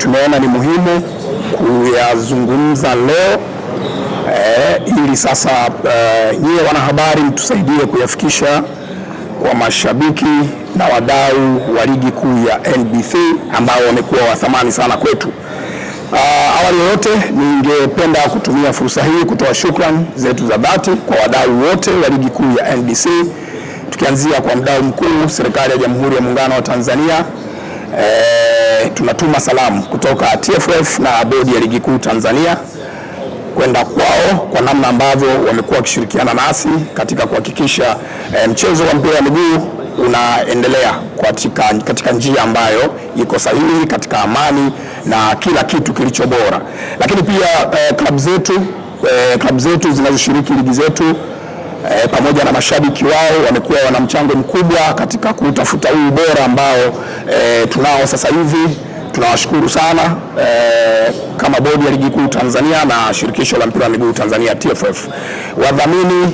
tumeona ni muhimu kuyazungumza leo ili sasa nyie wanahabari mtusaidie kuyafikisha kwa mashabiki na wadau wa ligi kuu ya NBC ambao wamekuwa wa thamani sana kwetu. Awali yote ningependa kutumia fursa hii kutoa shukrani zetu za dhati kwa wadau wote wa ligi kuu ya NBC, tukianzia kwa mdau mkuu serikali ya Jamhuri ya Muungano wa Tanzania. Tunatuma salamu kutoka TFF na bodi ya ligi kuu Tanzania kwenda kwao kwa namna ambavyo wamekuwa wakishirikiana nasi katika kuhakikisha mchezo wa mpira wa miguu unaendelea katika njia ambayo iko sahihi, katika amani na kila kitu kilicho bora. Lakini pia klabu zetu zinazoshiriki ligi zetu pamoja na mashabiki wao wamekuwa wana mchango mkubwa katika kutafuta huu ubora ambao tunao sasa hivi. Tunawashukuru sana kama bodi ya ligi kuu Tanzania na shirikisho la mpira wa miguu Tanzania TFF. Wadhamini,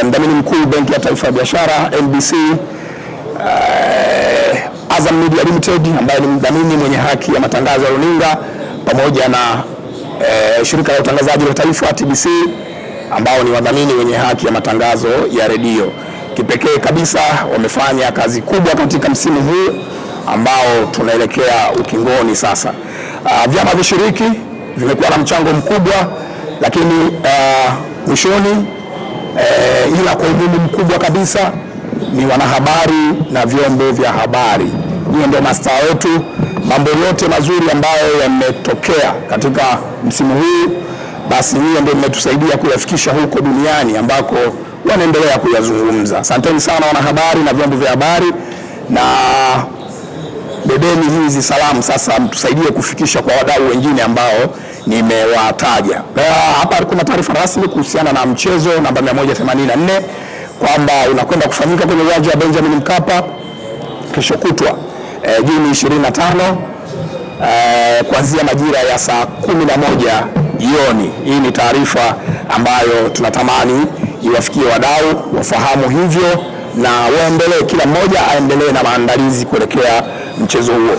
mdhamini mkuu Benki ya Taifa ya Biashara NBC, Azam Media Limited ambaye ni mdhamini mwenye haki ya matangazo ya runinga, pamoja na shirika la utangazaji la taifa TBC ambao ni wadhamini wenye haki ya matangazo ya redio. Kipekee kabisa wamefanya kazi kubwa katika msimu huu ambao tunaelekea ukingoni sasa. Vyama vishiriki vimekuwa na mchango mkubwa, lakini mwishoni ila kwa umuhimu mkubwa kabisa ni wanahabari na vyombo vya habari. Hiyo ndio mastaa wetu. Mambo yote mazuri ambayo yametokea katika msimu huu, basi hiyo ndio imetusaidia kuyafikisha huko duniani ambako wanaendelea kuyazungumza. Asanteni sana wanahabari na vyombo vya habari, na bebeni hizi salamu sasa mtusaidie kufikisha kwa wadau wengine ambao nimewataja. Hapa kuna taarifa rasmi kuhusiana na mchezo namba 184 kwamba unakwenda kufanyika kwenye uwanja wa Benjamin Mkapa kesho kutwa Juni 25 kuanzia majira ya saa 11 jioni. Hii ni taarifa ambayo tunatamani iwafikie wadau wafahamu hivyo na waendelee, kila mmoja aendelee na maandalizi kuelekea mchezo huo.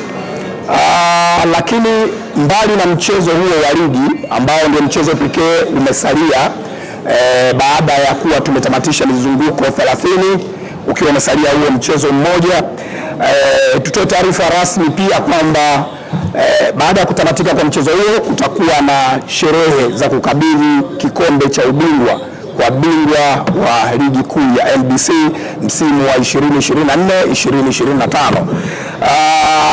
Lakini mbali na mchezo huo wa ligi ambao ndio mchezo pekee umesalia baada ya kuwa tumetamatisha mizunguko 30 ukiwa umesalia huo mchezo mmoja, tutoe taarifa rasmi pia kwamba baada ya kutamatika kwa mchezo huo kutakuwa na sherehe za kukabidhi kikombe cha ubingwa kwa bingwa wa ligi kuu ya NBC msimu wa 2024-2025.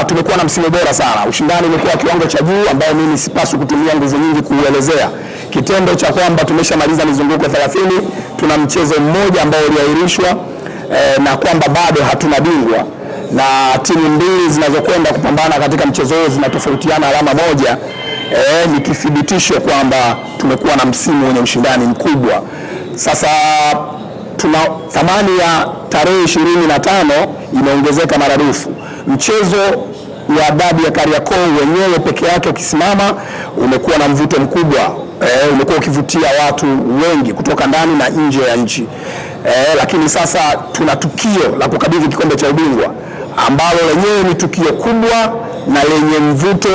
Tumekuwa na msimu bora sana. Ushindani umekuwa kiwango cha juu ambao mimi sipaswi kutumia nguvu nyingi kuelezea. Kitendo cha kwamba tumeshamaliza mizunguko 30, tuna mchezo mmoja ambao uliahirishwa na kwamba bado hatuna bingwa, na timu mbili zinazokwenda kupambana katika mchezo huo zinatofautiana alama moja, ni kithibitisho kwamba tumekuwa na msimu wenye ushindani mkubwa. Sasa tuna thamani ya tarehe 25 imeongezeka maradufu. Mchezo wa dabi ya Kariakoo wenyewe peke yake ukisimama umekuwa na mvuto mkubwa, umekuwa ukivutia watu wengi kutoka ndani na nje ya nchi. Lakini sasa tuna tukio la kukabidhi kikombe cha ubingwa ambalo lenyewe ni tukio kubwa na lenye mvuto,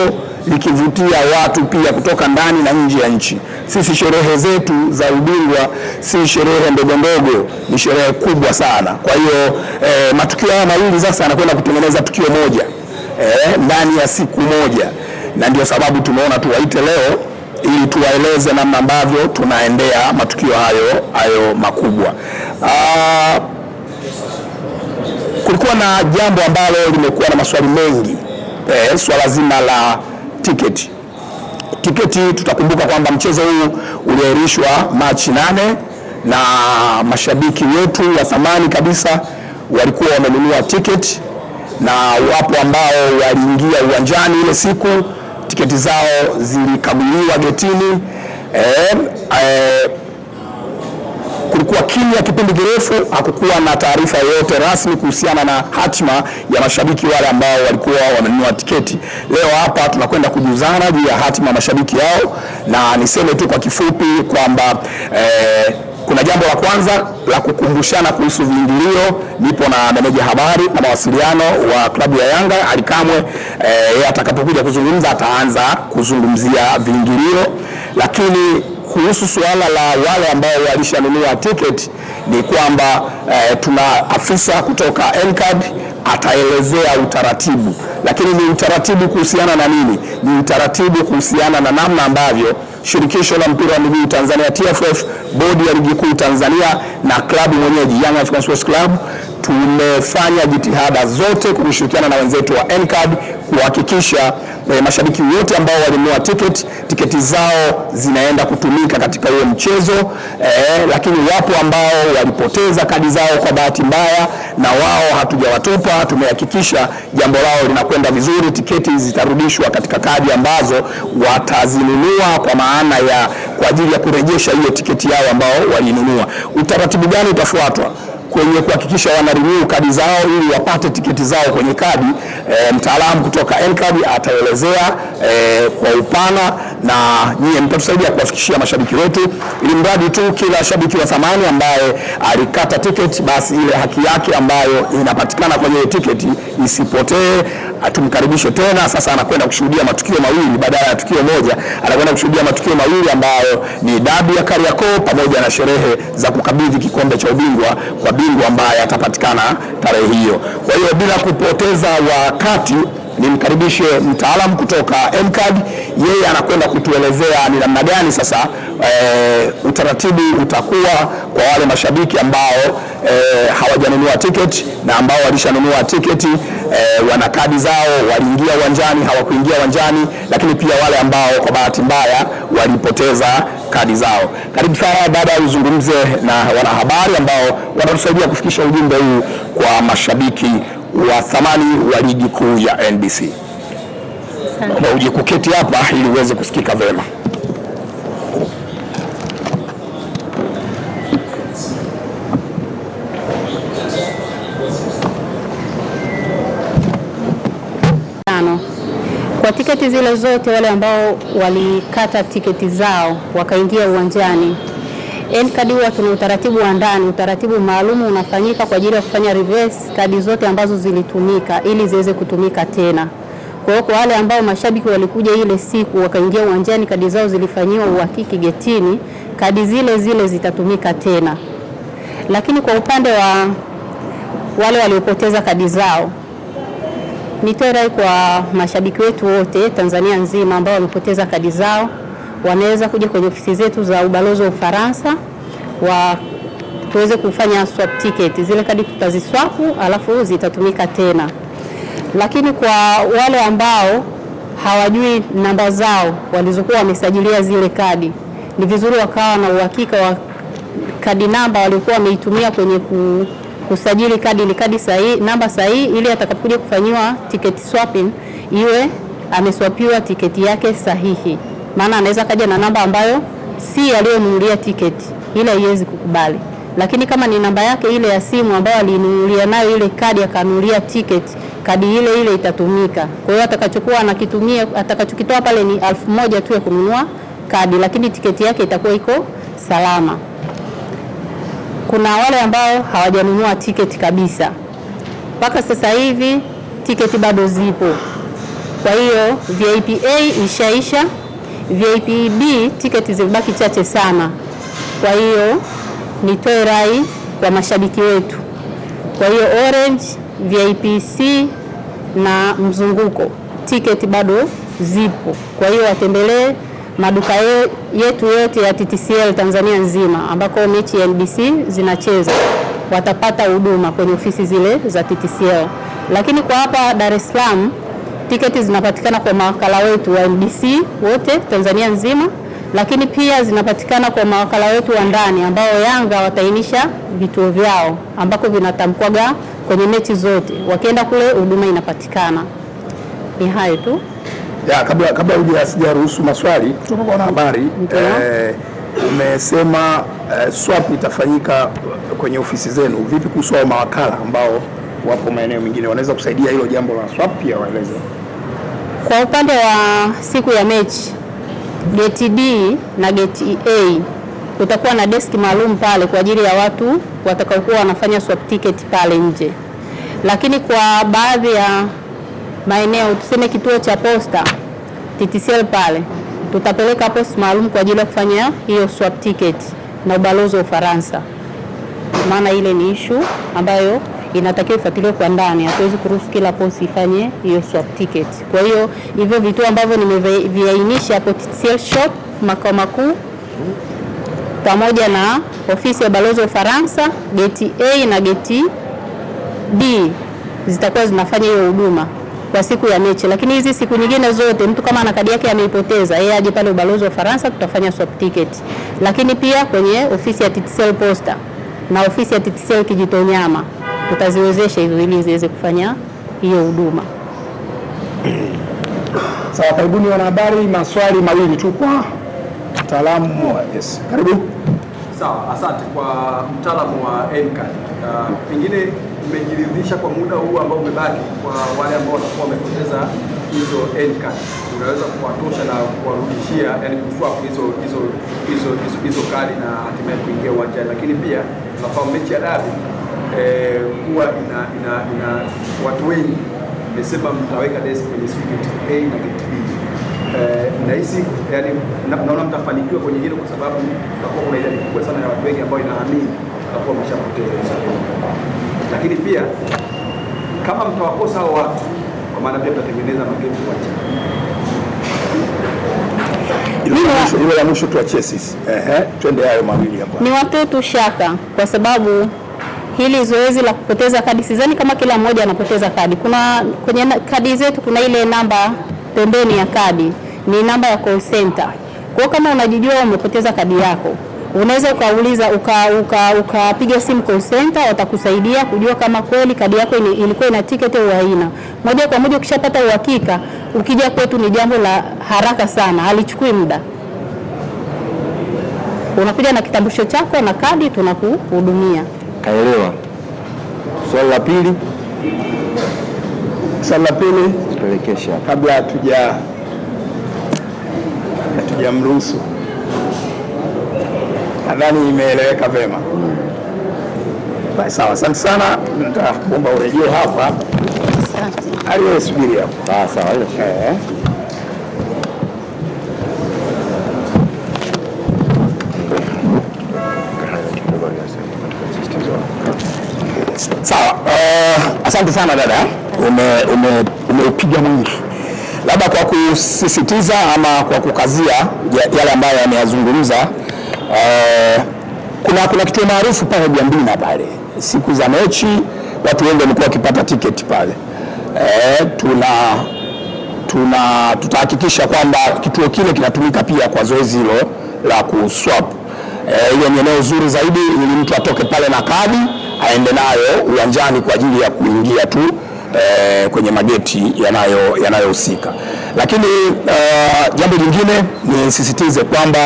likivutia watu pia kutoka ndani na nje ya nchi. Sisi sherehe zetu za ubingwa si sherehe ndogo ndogo, ni sherehe kubwa sana. Kwa hiyo matukio haya mawili sasa yanakwenda kutengeneza tukio moja ndani ya siku moja, na ndio sababu tumeona tuwaite leo ili tuwaeleze namna ambavyo tunaendea matukio hayo makubwa. Kulikuwa na jambo ambalo limekuwa na maswali mengi, swala zima la tiketi. Tutakumbuka kwamba mchezo huu uliahirishwa Machi 8 na mashabiki wetu wa thamani kabisa walikuwa wamenunua tiketi, na wapo ambao waliingia uwanjani ile siku, tiketi zao zilikaguliwa getini. Kulikuwa kimya kipindi kirefu, hakukuwa na taarifa yoyote rasmi kuhusiana na hatima ya mashabiki wale ambao walikuwa wamenunua tiketi. Leo hapa tunakwenda kujuzana juu ya hatima ya mashabiki yao, na niseme tu kwa kifupi kwamba Kuna jambo la kwanza la kukumbushana kuhusu viingilio. Nipo na meneja habari na mawasiliano wa klabu ya Yanga Ali Kamwe. Atakapokuja kuzungumza ataanza kuzungumzia viingilio, lakini kuhusu suala la wale ambao walishanunua tiketi ni kwamba tuna afisa kutoka N-Card ataelezea utaratibu, lakini ni utaratibu kuhusiana na nini? Ni utaratibu kuhusiana na namna ambavyo shirikisho la mpira wa miguu Tanzania TFF, bodi ya ligi kuu Tanzania na klabu mwenyeji Young Africans Sports Club tumefanya jitihada zote kushirikiana na wenzetu wa N-Card kuhakikisha mashabiki wote ambao walinunua tiketi zao zinaenda kutumika katika huo mchezo, lakini wapo ambao walipoteza kadi zao kwa bahati mbaya, na wao hatujawatupa. Tumehakikisha jambo lao linakwenda vizuri, tiketi zitarudishwa katika kadi ambazo watazinunua kwa ajili ya kurejesha hiyo tiketi yao ambao walinunua. Utaratibu gani utafuatwa kwenye kuhakikisha wanarenew kadi zao ili wapate tiketi zao kwenye kadi? Mtaalamu kutoka N-Card ataelezea kwa upana, na nyie mtatusaidia kuwafikishia mashabiki wetu, ili mradi tu kila shabiki wa thamani ambaye alikata tiketi, basi ile haki yake ambayo inapatikana kwenye tiketi isipotee. Tumkaribishe tena. Sasa anakwenda kushuhudia matukio mawili badala ya tukio moja, anakwenda kushuhudia matukio mawili ambayo ni dabi ya Kariakoo pamoja na sherehe za kukabidhi kikombe cha ubingwa kwa bingwa ambaye atapatikana tarehe hiyo. Kwa hiyo bila kupoteza wakati, nimkaribishe mtaalamu kutoka N-Card. Yeye anakwenda kutuelezea ni namna gani sasa utaratibu utakuwa kwa wale mashabiki ambao hawajanunua tiketi na ambao walishanunua tiketi, wana kadi zao, waliingia uwanjani, hawakuingia uwanjani, lakini pia wale ambao kwa bahati mbaya walipoteza kadi zao. Karibu sana. Baada ya uzungumze na wanahabari ambao wanatusaidia kufikisha ujumbe huu kwa mashabiki wa thamani wa ligi kuu ya NBC. Kwa uje kuketi hapa ili uweze kusikika vema. Kwa tiketi zile zote, wale ambao walikata tiketi zao wakaingia uwanjani, N-Card huwa tuna utaratibu wa ndani, utaratibu maalum unafanyika kwa ajili ya kufanya reverse kadi zote ambazo zilitumika ili ziweze kutumika tena. Kwa hiyo kwa wale ambao mashabiki walikuja ile siku wakaingia uwanjani, kadi zao zilifanyiwa uhakiki getini, kadi zile zile zitatumika tena. Lakini kwa upande wa wale waliopoteza kadi zao, nitoe rai kwa mashabiki wetu wote Tanzania nzima ambao wamepoteza kadi zao, wanaweza kuja kwenye ofisi zetu za ubalozi wa Ufaransa tuweze kufanya swap ticket. Zile kadi tutaziswapu alafu zitatumika tena. Lakini kwa wale ambao hawajui namba zao walizokuwa wamesajilia zile kadi, ni vizuri wakawa na uhakika wa kadi namba walikuwa wameitumia kwenye kusajili kadi ni kadi sahihi, namba sahihi, ili atakapokuja kufanyiwa ticket swapping iwe ameswapiwa tiketi yake sahihi. Maana anaweza kaja na namba ambayo si aliyonunulia tiketi, ile haiwezi kukubali. Lakini kama ni namba yake ile ya simu ambayo alinunulia nayo ile kadi akanunulia tiketi, kadi ile ile itatumika. Kwa hiyo atakachokuwa anakitumia, atakachokitoa pale ni 1000 tu ya kununua kadi, lakini tiketi yake itakuwa iko salama. Kuna wale ambao hawajanunua tiketi kabisa. Mpaka sasa hivi tiketi bado zipo. Kwa hiyo VIP A ishaisha, VIP B tiketi zilibaki chache sana. Kwa hiyo nitoe rai kwa mashabiki wetu. Kwa hiyo Orange, VIP C na mzunguko tiketi bado zipo. Kwa hiyo watembelee maduka yetu yote ya TTCL Tanzania nzima ambako mechi ya NBC zinacheza, watapata huduma kwenye ofisi zile za TTCL. Lakini kwa hapa Dar es Salaam tiketi zinapatikana kwa mawakala wetu wa NBC wote Tanzania nzima, lakini pia zinapatikana kwa mawakala wetu wa ndani ambao Yanga watainisha vituo vyao ambako vinatamkwaga kwenye mechi zote. Wakienda kule huduma inapatikana. Ni hayo tu. Ya, kabla sijaruhusu maswali kutoka kwa habari, umesema swap itafanyika kwenye ofisi zenu. Vipi kuhusu mawakala ambao wapo maeneo mengine, wanaweza kusaidia hilo jambo la swap pia waeleze? Kwa upande wa siku ya mechi, gate D na gate A kutakuwa na deski maalum pale kwa ajili ya watu watakaokuwa wanafanya swap ticket pale nje. Lakini kwa baadhi ya maeneo, tuseme kituo cha posta TTCL pale, tutapeleka post maalum kwa ajili ya kufanya hiyo swap ticket na ubalozi wa Ufaransa, maana ile ni issue ambayo inatakiwa ifuatiliwe kwa ndani. Hatuwezi kuruhusu kila post ifanye hiyo swap ticket. Kwa hiyo hivyo vituo ambavyo nimeviainisha hapo, TTCL shop makao makuu pamoja na ofisi ya balozi wa Ufaransa geti A na geti D zitakuwa zinafanya hiyo huduma kwa siku ya mechi. Lakini hizi siku nyingine zote mtu kama ana kadi yake ameipoteza, yeye aje pale ubalozi wa Ufaransa, tutafanya swap ticket. Lakini pia kwenye ofisi ya TTCL Posta na ofisi ya TTCL Kijitonyama tutaziwezesha hizo ili ziweze kufanya hiyo huduma. Sawa, karibuni wanahabari, maswali mawili tu kwa mtaalamu. Yes, karibu. Sawa, asante kwa mtaalamu wa N-card. Pengine umejiridhisha kwa muda huu ambao umebaki kwa wale ambao watakuwa wamepoteza hizo N-card, unaweza kuwatosha na kuwarudishia, yani kuswap hizo kadi na hatimaye kuingia uwanjani. Lakini pia tunafahamu mechi ya dabi huwa ina watu wengi, mmesema mtaweka desk kwenye gate A na gate B. Nahisi yani naona mtafanikiwa kwenye hilo kwa sababu tutakuwa kuna idadi kubwa sana ya watu wengi ambao inaamini tutakuwa wameshapoteza. Lakini pia kama mtawakosa hao watu, kwa maana pia tutatengeneza magemu kwa chini. Ile la mwisho tuachie sisi. Twende hayo mawili hapa. Ni watoe tu shaka kwa sababu hili zoezi la kupoteza kadi, sidhani kama kila mmoja anapoteza kadi. Kuna kwenye kadi zetu kuna ile namba pembeni ya kadi, ni namba ya call center. Kwa kama unajijua umepoteza kadi yako, unaweza ukauliza ukapiga simu call center, watakusaidia kujua kama kweli kadi yako ilikuwa ina ticket au haina. Moja kwa moja ukishapata uhakika, ukija kwetu ni jambo la haraka sana, halichukui muda. Unakuja na kitambulisho chako na kadi, tunakuhudumia. Kaelewa. Swali la pili. Swali la pili pelekesha kabla hatujamruhusu. Nadhani imeeleweka vema. Sawa, asante sana. Nitakuomba urejee hapa. Asante. Aliyesubiri hapo. Sawa. Sawa. Asante sana dada. Umeupiga mwingi. Labda kwa kusisitiza ama kwa kukazia yale ambayo yameyazungumza, kuna kituo maarufu pale Jambina pale. Siku za mechi watu wengi wamekuwa wakipata tiketi pale. Tutahakikisha kwamba kituo kile kinatumika pia kwa zoezi hilo la kuswap. Hiyo ni eneo zuri zaidi ili mtu atoke pale na kadi aende nayo uwanjani kwa ajili ya kuingia tu kwenye mageti yanayohusika. Lakini jambo lingine nisisitize kwamba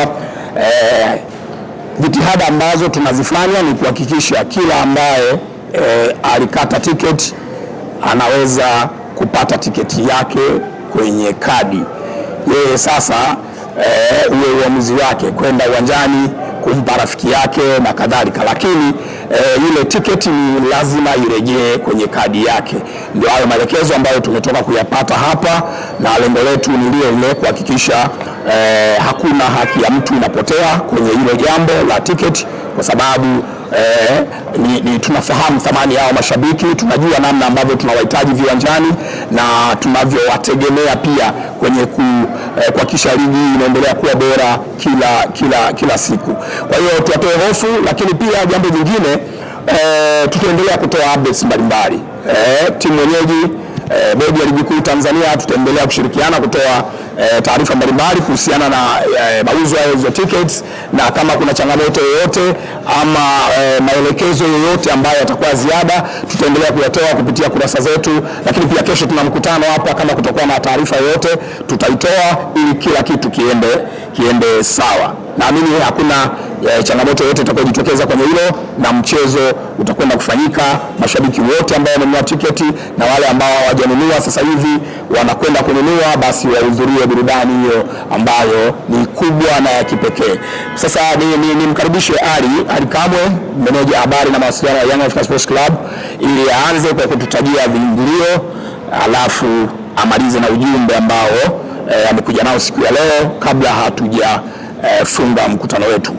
jitihada ambazo tunazifanya ni kuhakikisha kila ambaye alikata tiketi anaweza kupata tiketi yake kwenye kadi. Yeye sasa uwe uamuzi wake kwenda uwanjani kumpa rafiki yake na kadhalika, lakini ile tiketi ni lazima irejee kwenye kadi yake. Ndio hayo maelekezo ambayo tumetoka kuyapata hapa, na lengo letu ni lile kuhakikisha hakuna haki ya mtu inapotea kwenye hilo jambo la tiketi, kwa sababu tunafahamu thamani yao mashabiki, tunajua namna ambavyo tunawahitaji viwanjani na tunavyowategemea pia kwenye kuhakikisha ligi inaendelea kuwa bora kila siku. Kwa hiyo tuwatoe hofu, lakini pia jambo jingine tutaendelea kutoa updates mbalimbali. Timu wenyeji bodi ya ligi kuu Tanzania tutaendelea kushirikiana kutoa taarifa mbalimbali kuhusiana na mauzo ya hizo tickets, na kama kuna changamoto yoyote ama maelekezo yoyote ambayo yatakuwa ziada tutaendelea kuyatoa kupitia kurasa zetu. Lakini pia kesho tuna mkutano hapa, kama kutakuwa na taarifa yoyote tutaitoa ili kila kitu kiende sawa. Naamini hakuna changamoto yote itakayojitokeza kwenye hilo, na mchezo utakwenda kufanyika. Mashabiki wote ambao wamenunua tiketi na wale ambao hawajanunua sasa hivi wanakwenda kununua, basi wahudhurie burudani hiyo ambayo ni kubwa na ya kipekee. Sasa nimkaribishe Ali Kamwe, meneja habari na mawasiliano ya Young Africans Sports Club, ili aanze kwa kututajia viingilio, alafu amalize na ujumbe ambao amekuja nao siku ya leo kabla hatuja funga mkutano wetu.